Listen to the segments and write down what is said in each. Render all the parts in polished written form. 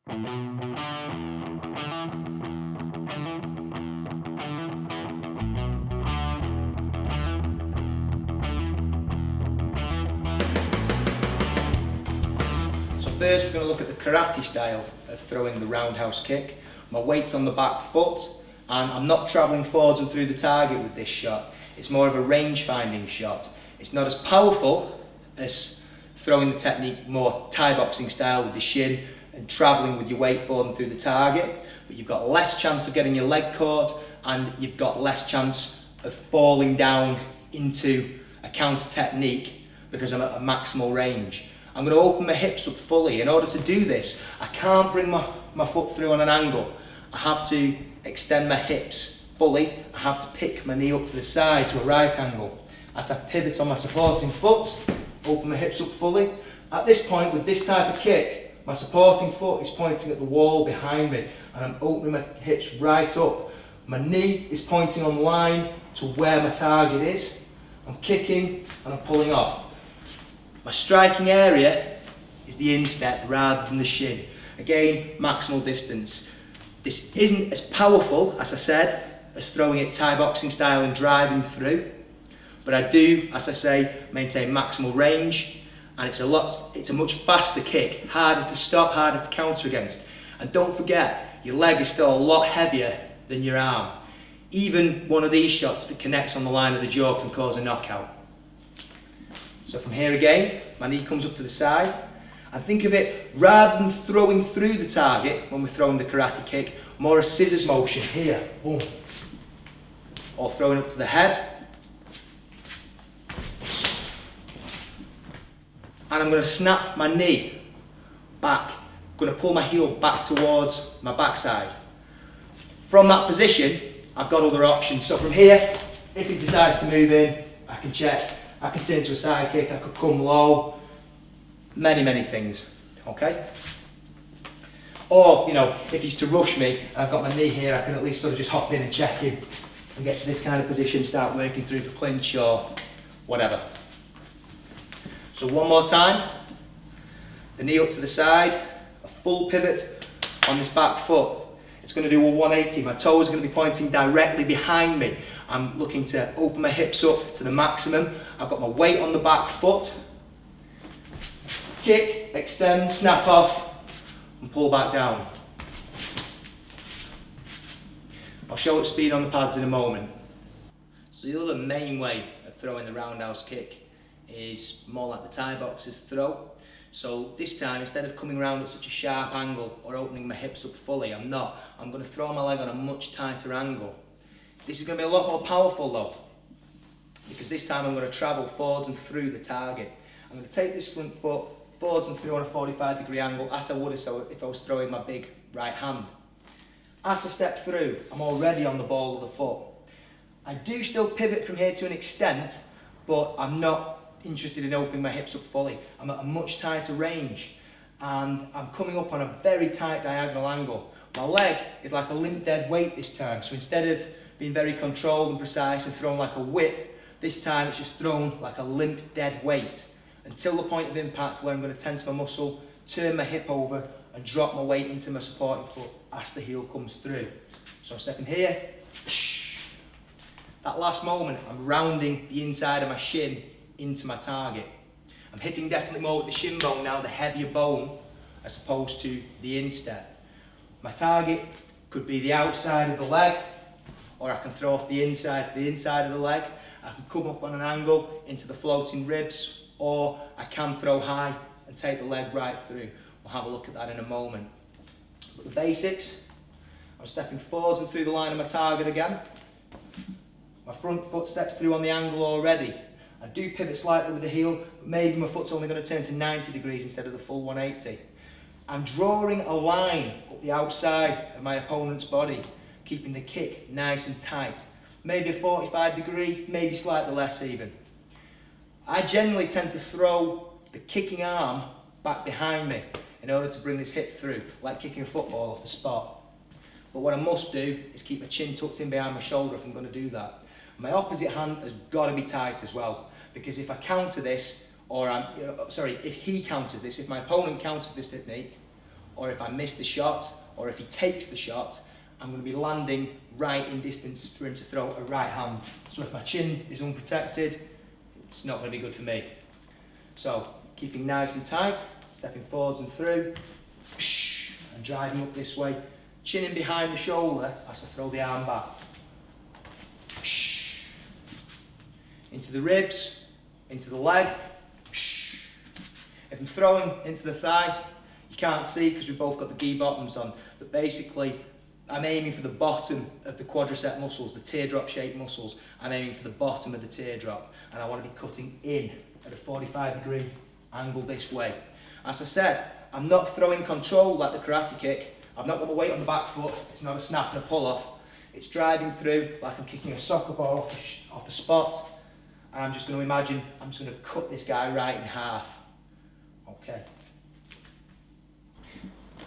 So first we're going to look at the karate style of throwing the roundhouse kick. My weight's on the back foot and I'm not travelling forwards and through the target with this shot. It's more of a range finding shot. It's not as powerful as throwing the technique more Thai boxing style with the shin and travelling with your weight forward and through the target, but you've got less chance of getting your leg caught and you've got less chance of falling down into a counter technique because I'm at a maximal range. I'm going to open my hips up fully. In order to do this, I can't bring my foot through on an angle. I have to extend my hips fully. I have to pick my knee up to the side to a right angle. As I pivot on my supporting foot, open my hips up fully. At this point, with this type of kick, my supporting foot is pointing at the wall behind me and I'm opening my hips right up. My knee is pointing on line to where my target is. I'm kicking and I'm pulling off. My striking area is the instep rather than the shin. Again, maximal distance. This isn't as powerful, as I said, as throwing it Thai boxing style and driving through, but I do, as I say, maintain maximal range, and it's a much faster kick, harder to stop, harder to counter against. And don't forget, your leg is still a lot heavier than your arm. Even one of these shots, if it connects on the line of the jaw, can cause a knockout. So from here again, my knee comes up to the side, and think of it, rather than throwing through the target when we're throwing the karate kick, more a scissors motion here, boom, or throwing up to the head. And I'm going to snap my knee back, I'm going to pull my heel back towards my backside. From that position, I've got other options. So from here, if he decides to move in, I can check. I can turn to a side kick, I could come low, many things, okay? Or, you know, if he's to rush me, and I've got my knee here, I can at least sort of just hop in and check him and get to this kind of position, start working through for clinch or whatever. So one more time, the knee up to the side, a full pivot on this back foot. It's going to do a 180, my toes are going to be pointing directly behind me. I'm looking to open my hips up to the maximum. I've got my weight on the back foot. Kick, extend, snap off, and pull back down. I'll show it speed on the pads in a moment. So the other main way of throwing the roundhouse kick is more like the Thai boxers throw. So this time, instead of coming around at such a sharp angle or opening my hips up fully, I'm not. I'm going to throw my leg on a much tighter angle. This is going to be a lot more powerful though, because this time I'm going to travel forwards and through the target. I'm going to take this front foot forwards and through on a 45-degree angle, as I would if I was throwing my big right hand. As I step through, I'm already on the ball of the foot. I do still pivot from here to an extent, but I'm not interested in opening my hips up fully. I'm at a much tighter range and I'm coming up on a very tight diagonal angle. My leg is like a limp dead weight this time, so instead of being very controlled and precise and thrown like a whip, this time it's just thrown like a limp dead weight until the point of impact where I'm going to tense my muscle, turn my hip over and drop my weight into my supporting foot as the heel comes through. So I'm stepping here, that last moment I'm rounding the inside of my shin into my target. I'm hitting definitely more with the shin bone now, the heavier bone, as opposed to the instep. My target could be the outside of the leg, or I can throw off the inside to the inside of the leg. I can come up on an angle into the floating ribs, or I can throw high and take the leg right through. We'll have a look at that in a moment. But the basics, I'm stepping forwards and through the line of my target again. My front foot steps through on the angle already. I do pivot slightly with the heel, but maybe my foot's only going to turn to 90 degrees instead of the full 180. I'm drawing a line up the outside of my opponent's body, keeping the kick nice and tight. Maybe a 45 degree, maybe slightly less even. I generally tend to throw the kicking arm back behind me in order to bring this hip through, like kicking a football off the spot. But what I must do is keep my chin tucked in behind my shoulder if I'm going to do that. My opposite hand has got to be tight as well, because if I counter this, or if he counters this, if my opponent counters this technique, or if I miss the shot, or if he takes the shot, I'm going to be landing right in distance for him to throw a right hand. So if my chin is unprotected, it's not going to be good for me. So keeping nice and tight, stepping forwards and through, and driving up this way, chin in behind the shoulder as I throw the arm back. Into the ribs, into the leg. If I'm throwing into the thigh, you can't see because we've both got the gi bottoms on, but basically I'm aiming for the bottom of the quadricep muscles, the teardrop shaped muscles. I'm aiming for the bottom of the teardrop, and I want to be cutting in at a 45-degree angle this way. As I said, I'm not throwing control like the karate kick. I've not got my weight on the back foot. It's not a snap and a pull off. It's driving through like I'm kicking a soccer ball off a spot. And I'm just going to imagine I'm just going to cut this guy right in half. Okay.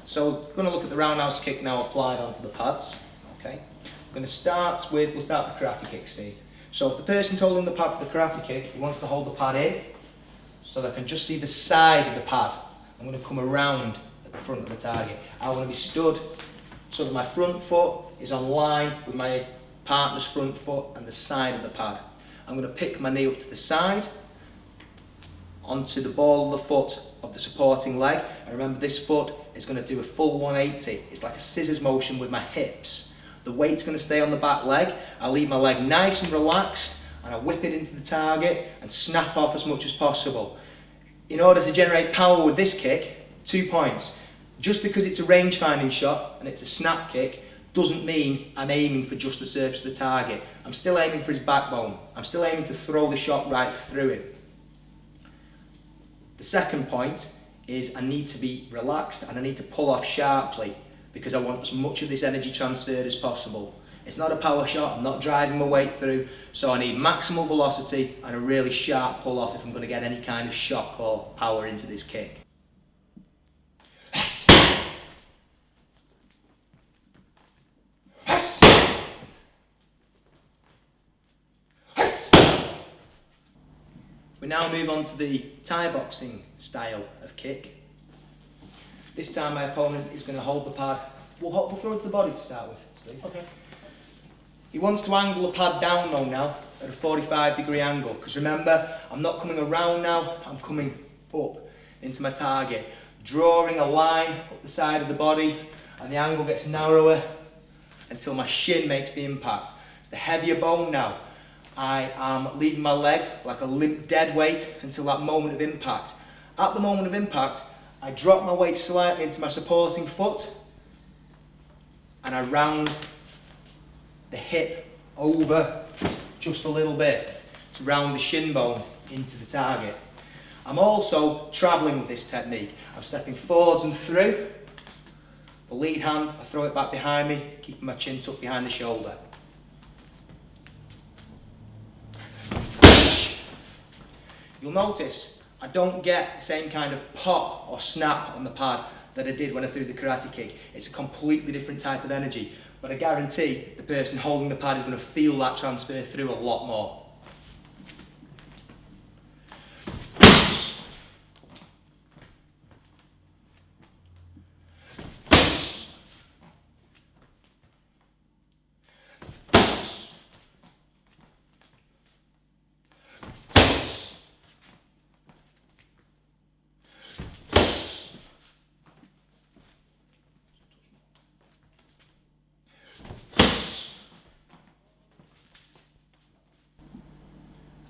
So we're going to look at the roundhouse kick now applied onto the pads. Okay. We're going to start with, we'll start with the karate kick, Steve. So if the person's holding the pad for the karate kick, he wants to hold the pad in so they can just see the side of the pad. I'm going to come around at the front of the target. I want to be stood so that my front foot is on line with my partner's front foot and the side of the pad. I'm going to pick my knee up to the side, onto the ball of the foot of the supporting leg. And remember, this foot is going to do a full 180. It's like a scissors motion with my hips. The weight's going to stay on the back leg. I leave my leg nice and relaxed, and I whip it into the target and snap off as much as possible. In order to generate power with this kick, 2 points. Just because it's a range-finding shot and it's a snap kick doesn't mean I'm aiming for just the surface of the target. I'm still aiming for his backbone. I'm still aiming to throw the shot right through him. The second point is I need to be relaxed and I need to pull off sharply because I want as much of this energy transferred as possible. It's not a power shot, I'm not driving my weight through, so I need maximal velocity and a really sharp pull off if I'm going to get any kind of shock or power into this kick. We now move on to the Thai boxing style of kick. This time my opponent is going to hold the pad. We'll throw it to the body to start with, Steve. Okay. He wants to angle the pad down though now at a 45-degree angle, because remember, I'm not coming around now, I'm coming up into my target, drawing a line up the side of the body, and the angle gets narrower until my shin makes the impact. It's the heavier bone now. I am leaving my leg like a limp dead weight until that moment of impact. At the moment of impact, I drop my weight slightly into my supporting foot and I round the hip over just a little bit to round the shin bone into the target. I'm also travelling with this technique. I'm stepping forwards and through. The lead hand, I throw it back behind me, keeping my chin tucked behind the shoulder. You'll notice I don't get the same kind of pop or snap on the pad that I did when I threw the karate kick. It's a completely different type of energy, but I guarantee the person holding the pad is going to feel that transfer through a lot more.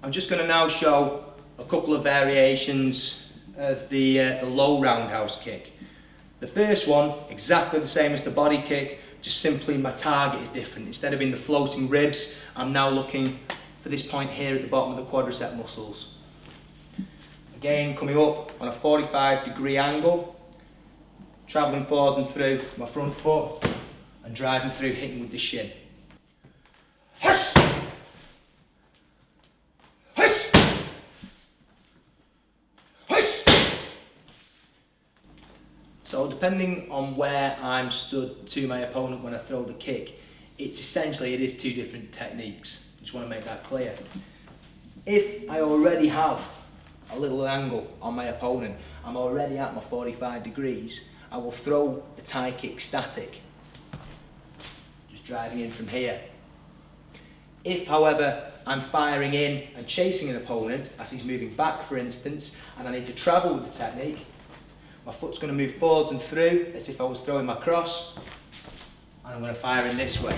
I'm just going to now show a couple of variations of the low roundhouse kick. The first one, exactly the same as the body kick, just simply my target is different. Instead of being the floating ribs, I'm now looking for this point here at the bottom of the quadricep muscles. Again, coming up on a 45-degree angle, travelling forwards and through my front foot, and driving through, hitting with the shin. So depending on where I'm stood to my opponent when I throw the kick, it is two different techniques. Just want to make that clear. If I already have a little angle on my opponent, I'm already at my 45 degrees, I will throw the Thai kick static, just driving in from here. If, however, I'm firing in and chasing an opponent as he's moving back, for instance, and I need to travel with the technique, my foot's going to move forwards and through as if I was throwing my cross, and I'm going to fire in this way.